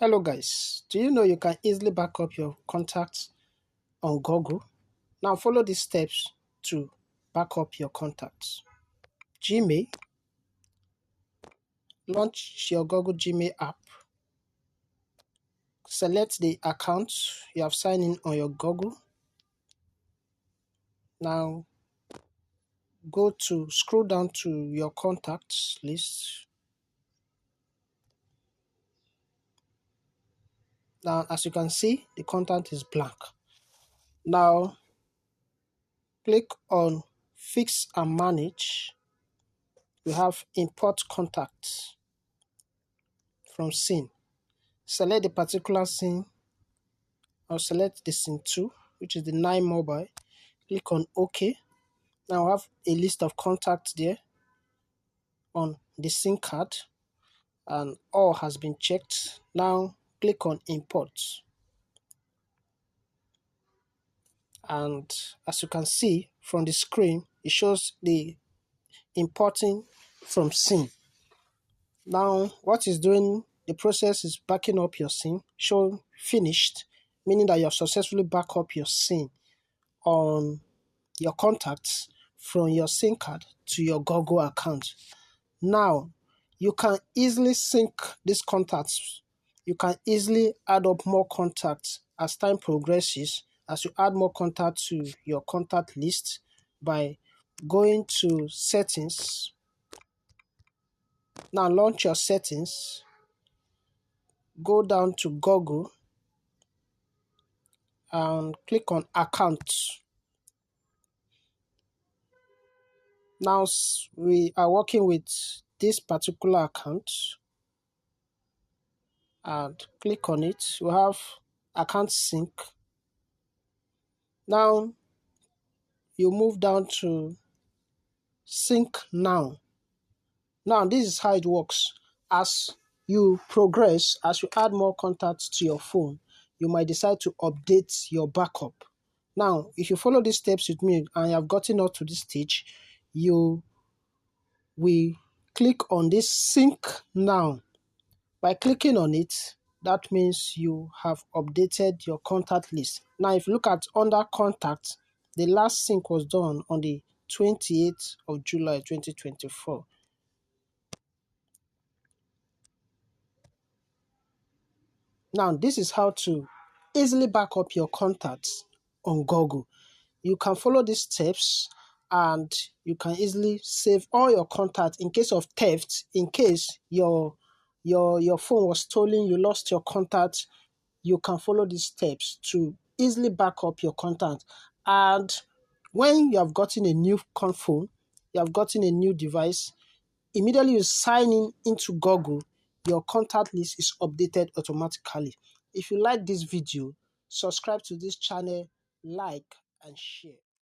Hello guys, do you know you can easily back up your contacts on Google? Now follow these steps to back up your contacts. Gmail, launch your Google Gmail app. Select the account you have signed in on your Google. Now scroll down to your contacts list. Now as you can see, the contact is blank. Now click on Fix and Manage. We have Import Contacts from Scene. Select the particular scene or select the scene 2, which is the 9 mobile. Click on OK. Now I have a list of contacts there on the SIM card and all has been checked. Now click on Import. And as you can see from the screen, it shows the importing from SIM. Now what is doing, the process is backing up your SIM, show finished, meaning that you have successfully backed up your SIM on your contacts from your SIM card to your Google account. Now, you can easily sync these contacts. You can easily add up more contacts as time progresses, as you add more contacts to your contact list by going to Settings. Now launch your settings, go down to Google and click on Accounts. Now we are working with this particular account and click on it. We have account sync. Now you move down to sync now. Now this is how it works. As you progress, as you add more contacts to your phone, you might decide to update your backup. Now if you follow these steps with me and you have gotten up to this stage, you will click on this sync now. By clicking on it, that means you have updated your contact list. Now if you look at under contact, the last sync was done on the 28th of July 2024. Now this is how to easily back up your contacts on Google. You can follow these steps and you can easily save all your contacts in case of theft. In case your phone was stolen, you lost your contact, you can follow these steps to easily back up your contact. And when you have gotten a new phone, you have gotten a new device, immediately you sign in into Google, your contact list is updated automatically. If you like this video, subscribe to this channel, like and share.